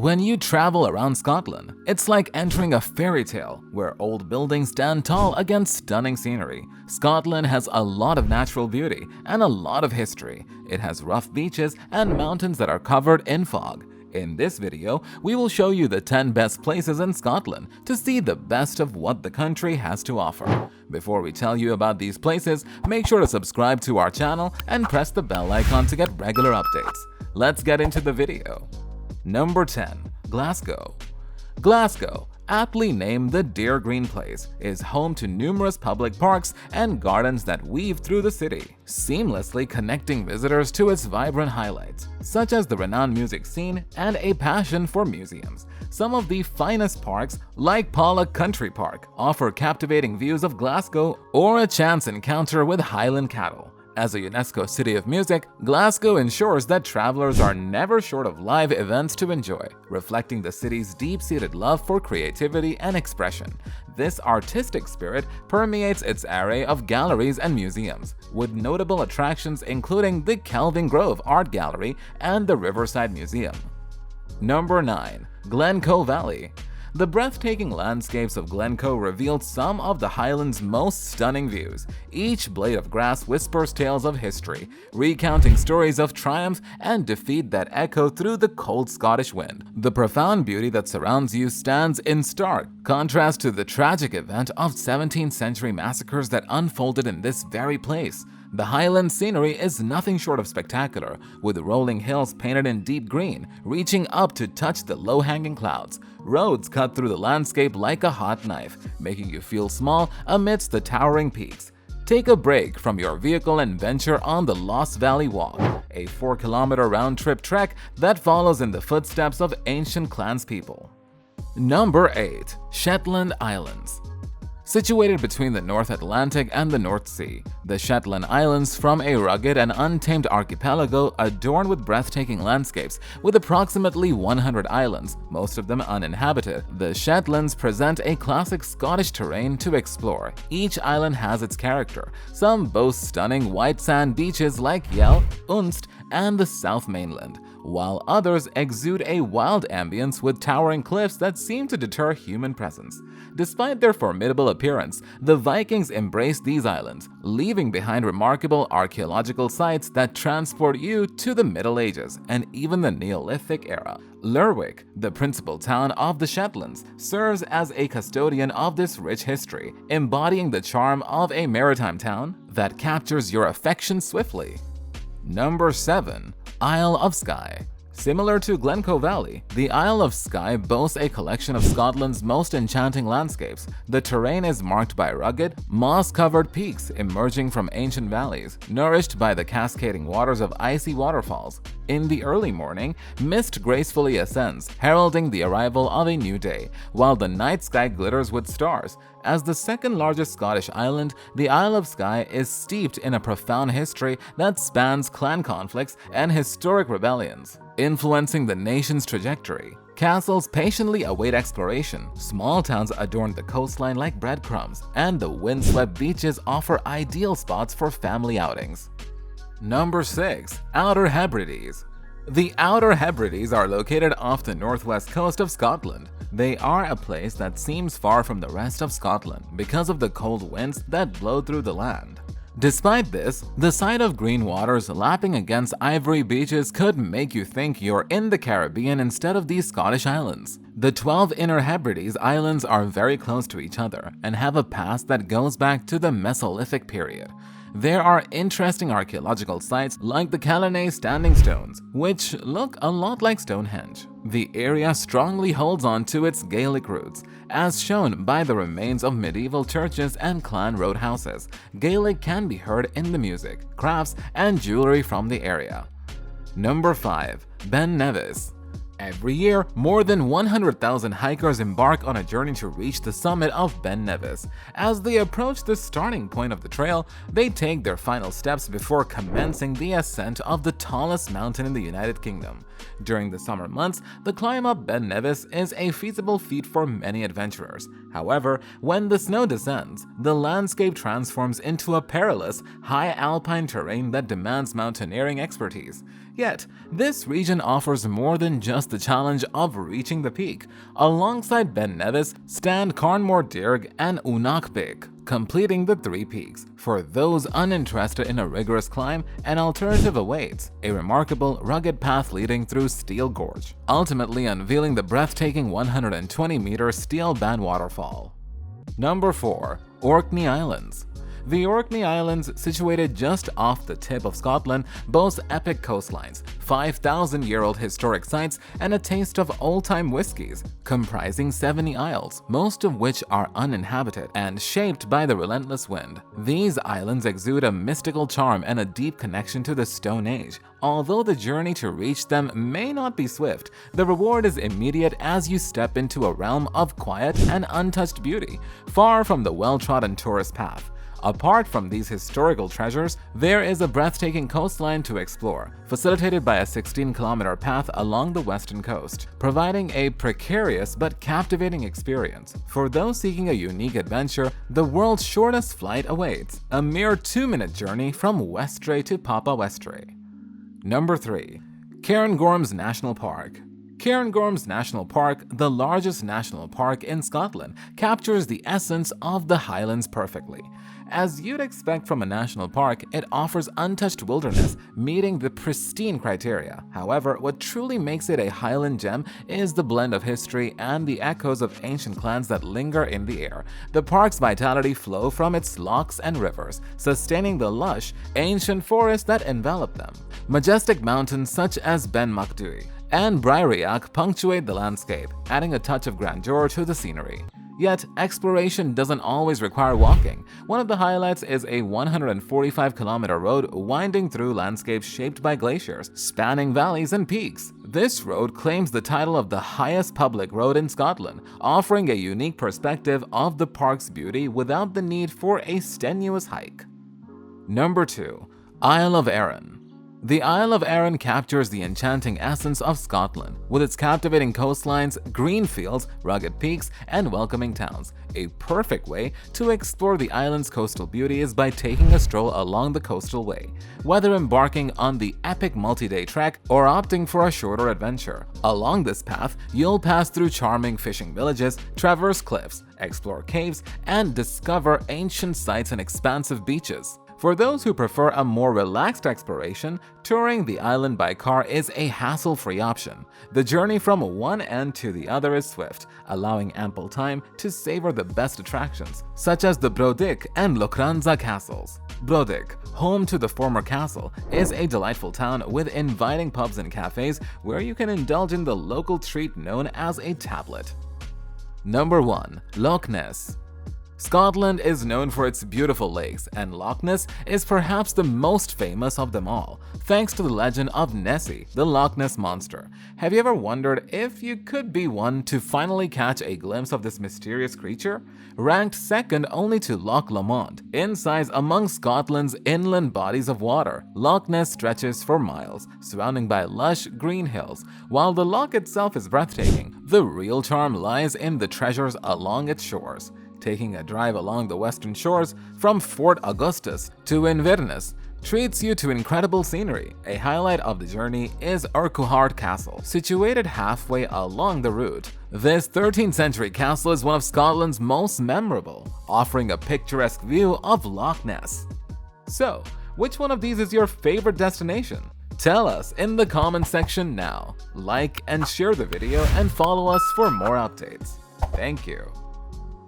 When you travel around Scotland, it's like entering a fairy tale where old buildings stand tall against stunning scenery. Scotland has a lot of natural beauty and a lot of history. It has rough beaches and mountains that are covered in fog. In this video, we will show you the 10 best places in Scotland to see the best of what the country has to offer. Before we tell you about these places, make sure to subscribe to our channel and press the bell icon to get regular updates. Let's get into the video. Number 10. Glasgow. Glasgow, aptly named the Deer Green Place, is home to numerous public parks and gardens that weave through the city, seamlessly connecting visitors to its vibrant highlights, such as the renowned music scene and a passion for museums. Some of the finest parks, like Pollok Country Park, offer captivating views of Glasgow or a chance encounter with Highland cattle. As a UNESCO City of Music, Glasgow ensures that travelers are never short of live events to enjoy, reflecting the city's deep-seated love for creativity and expression. This artistic spirit permeates its array of galleries and museums, with notable attractions including the Kelvin Grove Art Gallery and the Riverside Museum. Number 9. Glencoe Valley. The breathtaking landscapes of Glencoe reveal some of the Highlands' most stunning views. Each blade of grass whispers tales of history, recounting stories of triumph and defeat that echo through the cold Scottish wind. The profound beauty that surrounds you stands in stark contrast to the tragic event of 17th century massacres that unfolded in this very place. The Highland scenery is nothing short of spectacular, with rolling hills painted in deep green, reaching up to touch the low-hanging clouds. Roads cut through the landscape like a hot knife, making you feel small amidst the towering peaks. Take a break from your vehicle and venture on the Lost Valley Walk, a 4-kilometer round-trip trek that follows in the footsteps of ancient clanspeople. Number 8. Shetland Islands. Situated between the North Atlantic and the North Sea, the Shetland Islands form a rugged and untamed archipelago adorned with breathtaking landscapes. With approximately 100 islands, most of them uninhabited, the Shetlands present a classic Scottish terrain to explore. Each island has its character. Some boast stunning white sand beaches like Yell, Unst, and the South Mainland, while others exude a wild ambience with towering cliffs that seem to deter human presence. Despite their formidable appearance, the Vikings embraced these islands, leaving behind remarkable archaeological sites that transport you to the Middle Ages and even the Neolithic era. Lerwick, the principal town of the Shetlands, serves as a custodian of this rich history, embodying the charm of a maritime town that captures your affection swiftly. Number 7. Isle of Skye. Similar to Glencoe Valley, the Isle of Skye boasts a collection of Scotland's most enchanting landscapes. The terrain is marked by rugged, moss-covered peaks emerging from ancient valleys, nourished by the cascading waters of icy waterfalls. In the early morning, mist gracefully ascends, heralding the arrival of a new day, while the night sky glitters with stars. As the second-largest Scottish island, the Isle of Skye is steeped in a profound history that spans clan conflicts and historic rebellions, influencing the nation's trajectory. Castles patiently await exploration, small towns adorn the coastline like breadcrumbs, and the windswept beaches offer ideal spots for family outings. Number 6. Outer Hebrides. The Outer Hebrides are located off the northwest coast of Scotland. They are a place that seems far from the rest of Scotland because of the cold winds that blow through the land. Despite this, the sight of green waters lapping against ivory beaches could make you think you're in the Caribbean instead of these Scottish islands. The 12 Inner Hebrides Islands are very close to each other and have a past that goes back to the Mesolithic period. There are interesting archaeological sites like the Callanay Standing Stones, which look a lot like Stonehenge. The area strongly holds on to its Gaelic roots, as shown by the remains of medieval churches and clan roadhouses. Gaelic can be heard in the music, crafts, and jewelry from the area. Number 5. Ben Nevis. Every year, more than 100,000 hikers embark on a journey to reach the summit of Ben Nevis. As they approach the starting point of the trail, they take their final steps before commencing the ascent of the tallest mountain in the United Kingdom. During the summer months, the climb up Ben Nevis is a feasible feat for many adventurers. However, when the snow descends, the landscape transforms into a perilous, high alpine terrain that demands mountaineering expertise. Yet, this region offers more than just the challenge of reaching the peak. Alongside Ben Nevis stand Carnmore Dearg and Unakbek, completing the 3 peaks. For those uninterested in a rigorous climb, an alternative awaits, a remarkable, rugged path leading through Steel Gorge, ultimately unveiling the breathtaking 120-meter Steel Band waterfall. Number 4. Orkney Islands. The Orkney Islands, situated just off the tip of Scotland, boast epic coastlines, 5,000-year-old historic sites, and a taste of old-time whiskies, comprising 70 isles, most of which are uninhabited and shaped by the relentless wind. These islands exude a mystical charm and a deep connection to the Stone Age. Although the journey to reach them may not be swift, the reward is immediate as you step into a realm of quiet and untouched beauty, far from the well-trodden tourist path. Apart from these historical treasures, there is a breathtaking coastline to explore, facilitated by a 16-kilometer path along the western coast, providing a precarious but captivating experience. For those seeking a unique adventure, the world's shortest flight awaits, a mere 2-minute journey from Westray to Papa Westray. Number 3. Cairngorms National Park. Cairngorms National Park, the largest national park in Scotland, captures the essence of the Highlands perfectly. As you'd expect from a national park, it offers untouched wilderness, meeting the pristine criteria. However, what truly makes it a Highland gem is the blend of history and the echoes of ancient clans that linger in the air. The park's vitality flows from its lochs and rivers, sustaining the lush, ancient forests that envelop them. Majestic mountains such as Ben Macdui and Braireach punctuate the landscape, adding a touch of grandeur to the scenery. Yet, exploration doesn't always require walking. One of the highlights is a 145-kilometer road winding through landscapes shaped by glaciers, spanning valleys and peaks. This road claims the title of the highest public road in Scotland, offering a unique perspective of the park's beauty without the need for a strenuous hike. Number 2. Isle of Arran. The Isle of Arran captures the enchanting essence of Scotland, with its captivating coastlines, green fields, rugged peaks, and welcoming towns. A perfect way to explore the island's coastal beauty is by taking a stroll along the coastal way, whether embarking on the epic multi-day trek or opting for a shorter adventure. Along this path, you'll pass through charming fishing villages, traverse cliffs, explore caves, and discover ancient sites and expansive beaches. For those who prefer a more relaxed exploration, touring the island by car is a hassle-free option. The journey from one end to the other is swift, allowing ample time to savor the best attractions, such as the Brodick and Lochranza castles. Brodick, home to the former castle, is a delightful town with inviting pubs and cafes where you can indulge in the local treat known as a tablet. Number 1. Lochness. Scotland is known for its beautiful lakes, and Lochness is perhaps the most famous of them all, thanks to the legend of Nessie, the Loch Ness Monster. Have you ever wondered if you could be one to finally catch a glimpse of this mysterious creature? Ranked second only to Loch Lomond in size among Scotland's inland bodies of water, Loch Ness stretches for miles, surrounded by lush green hills. While the loch itself is breathtaking, the real charm lies in the treasures along its shores. Taking a drive along the western shores from Fort Augustus to Inverness treats you to incredible scenery. A highlight of the journey is Urquhart Castle, situated halfway along the route. This 13th century castle is one of Scotland's most memorable, offering a picturesque view of Loch Ness. So, which one of these is your favorite destination? Tell us in the comment section now. Like and share the video and follow us for more updates. Thank you.